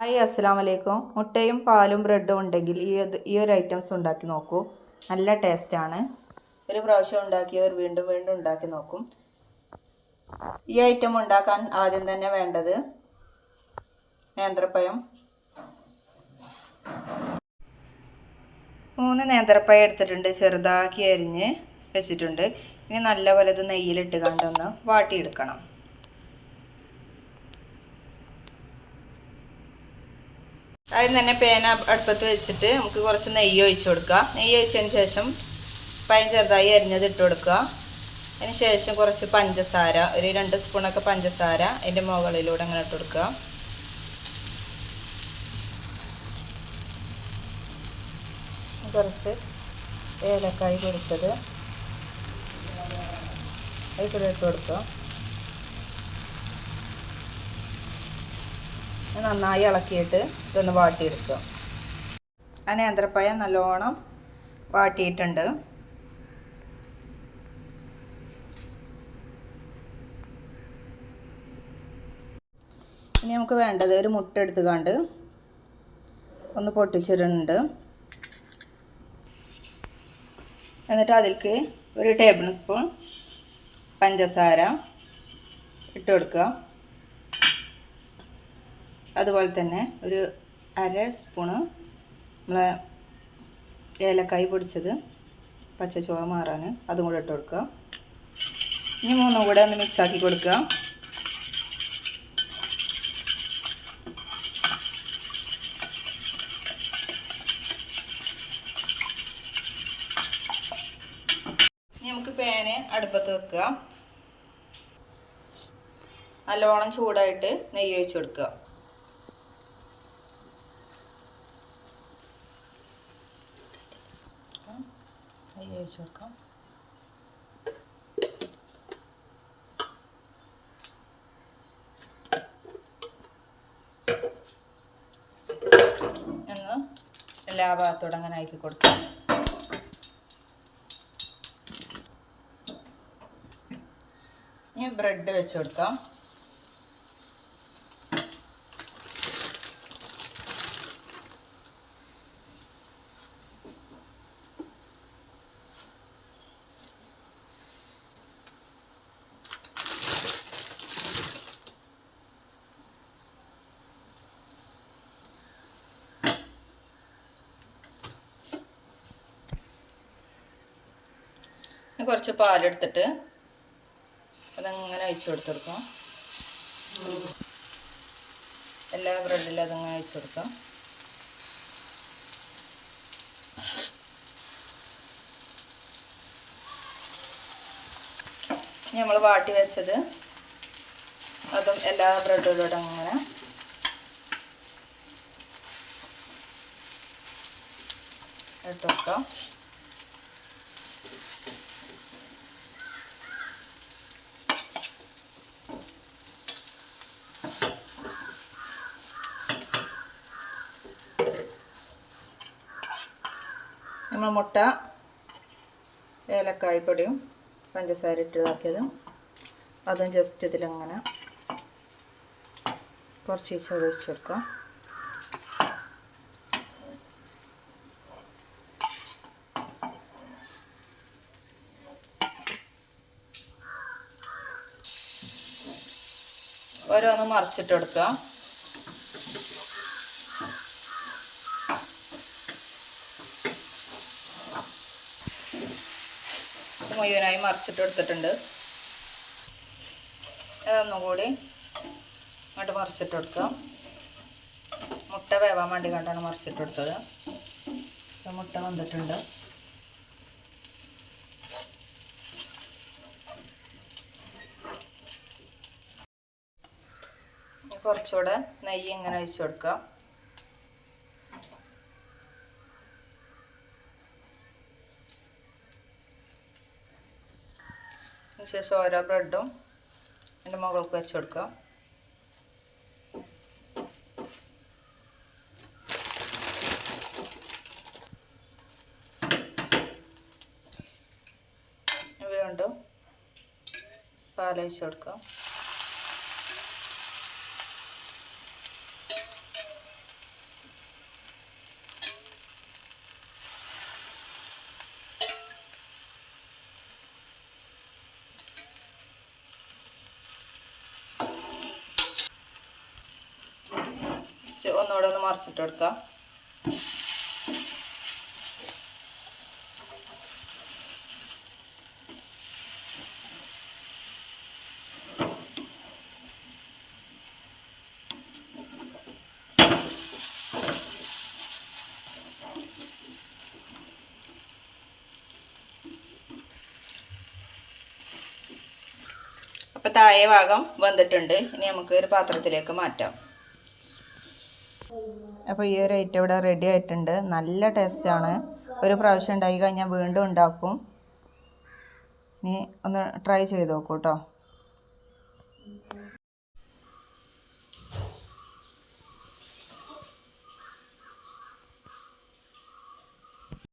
Hi അസ്സലാമു അലൈക്കും. മുട്ടയും പാലും ബ്രെഡും ഉണ്ടെങ്കിൽ ഈ ഒരു ഐറ്റംസ് ഉണ്ടാക്കി നോക്കൂ. നല്ല ടേസ്റ്റാണ്. ഒരു പ്രാവശ്യം ഉണ്ടാക്കിയവർ വീണ്ടും വീണ്ടും ഉണ്ടാക്കി നോക്കും. ഈ ഐറ്റം ഉണ്ടാക്കാൻ ആദ്യം തന്നെ വേണ്ടത് നേന്ത്രപ്പഴം. 3 നേന്ത്രപ്പഴം എടുത്തിട്ടുണ്ട്, ചെറുതാക്കി അരിഞ്ഞ് വെച്ചിട്ടുണ്ട്. ഇനി നല്ലപോലെ ഇത് നെയ്യിലിട്ട് കണ്ടൊന്ന് വാട്ടിയെടുക്കണം. ആദ്യം തന്നെ പേന അടുപ്പത്ത് വെച്ചിട്ട് നമുക്ക് കുറച്ച് നെയ്യ് ഒഴിച്ച് കൊടുക്കുക. നെയ്യ് ഒഴിച്ചതിന് ശേഷം പഴം ചെറുതായി അരിഞ്ഞത് ഇട്ട് കൊടുക്കുക. അതിന് ശേഷം കുറച്ച് പഞ്ചസാര, ഒരു 2 സ്പൂണൊക്കെ പഞ്ചസാര അതിൻ്റെ മുകളിലൂടെ അങ്ങനെ ഇട്ട് കൊടുക്കുക. കുറച്ച് ഏലക്കായ് പൊടിച്ചത് അതിൽ ഇട്ട് കൊടുക്കുക. നന്നായി ഇളക്കിയിട്ട് ഇതൊന്ന് വാട്ടിയെടുക്കുക. ആ നേന്ത്രപ്പഴം നല്ലോണം വാട്ടിയിട്ടുണ്ട്. ഇനി നമുക്ക് വേണ്ടത് ഒരു മുട്ട എടുത്തുകൊണ്ട് ഒന്ന് പൊട്ടിച്ചിടുന്നുണ്ട്. എന്നിട്ട് അതിലേക്ക് ഒരു ടേബിൾ സ്പൂൺ പഞ്ചസാര ഇട്ട് കൊടുക്കുക. അതുപോലെ തന്നെ ഒരു 1/2 സ്പൂണ് നമ്മളെ ഏലക്കായ് പൊടിച്ചത്, പച്ച ചുവ മാറാൻ അതും കൂടെ ഇട്ട് കൊടുക്കുക. ഇനി 3 കൂടെ ഒന്ന് മിക്സാക്കി കൊടുക്കുക. ഇനി നമുക്ക് പാന് അടുപ്പത്ത് വെക്കുക. നല്ലോണം ചൂടായിട്ട് നെയ്യ് ഒഴിച്ച് കൊടുക്കുക. നെയ്യ് ഒഴിച്ച് കൊടുക്കാം. ഒന്ന് എല്ലാ ഭാഗത്തോടെ അങ്ങനെ ആക്കി കൊടുക്കാം. ഇനി ബ്രെഡ് വെച്ച് കൊടുക്കാം. കുറച്ച് പാലെടുത്തിട്ട് അതങ്ങനെ ഒഴിച്ച് കൊടുക്കാം. എല്ലാ ബ്രെഡിലും അതങ്ങനെ ഒഴിച്ച് കൊടുക്കാം. നമ്മൾ വാട്ടി വെച്ചത് അതും എല്ലാ ബ്രെഡിലൂടെ അങ്ങനെ ഇട്ട് കൊടുക്കാം. നമ്മൾ മുട്ട ഏലക്കായ് പൊടിയും പഞ്ചസാര ഇട്ടതാക്കിയതും അതും ജസ്റ്റ് ഇതിലങ്ങനെ കുറച്ച് ഒഴിച്ച് കൊടുക്കാം. ഓരോന്ന് മറിച്ചിട്ട് കൊടുക്കുക. മുഴുവനായി മറിച്ചിട്ട് എടുത്തിട്ടുണ്ട്. അതൊന്നും കൂടി അങ്ങോട്ട് മറിച്ചിട്ട് കൊടുക്കാം. മുട്ട വേവാൻ വേണ്ടി കണ്ടാണ് മറിച്ചിട്ട് കൊടുത്തത്. മുട്ട വന്നിട്ടുണ്ട്. കുറച്ചുകൂടെ നെയ്യ് ഇങ്ങനെ ഒഴിച്ച് കൊടുക്കാം. ശേഷം ഓരോ ബ്രെഡും അതിൻ്റെ മുകൾക്ക് വെച്ച് കൊടുക്കാം. വീണ്ടും പാലൊഴിച്ച് കൊടുക്കാം. ജസ്റ്റ് ഒന്നുകൂടെ ഒന്ന് മറിച്ചിട്ട് കൊടുക്കാം. അപ്പോൾ താഴെ ഭാഗം വെന്തിട്ടുണ്ട്. ഇനി നമുക്ക് ഒരു പാത്രത്തിലേക്ക് മാറ്റാം. അപ്പോൾ ഈ ഒരു ഐറ്റം ഇവിടെ റെഡി ആയിട്ടുണ്ട്. നല്ല ടേസ്റ്റാണ്. ഒരു പ്രാവശ്യം ഉണ്ടാക്കി കഴിഞ്ഞാൽ വീണ്ടും ഉണ്ടാക്കും. ഇനി ഒന്ന് ട്രൈ ചെയ്ത് നോക്കൂ കേട്ടോ.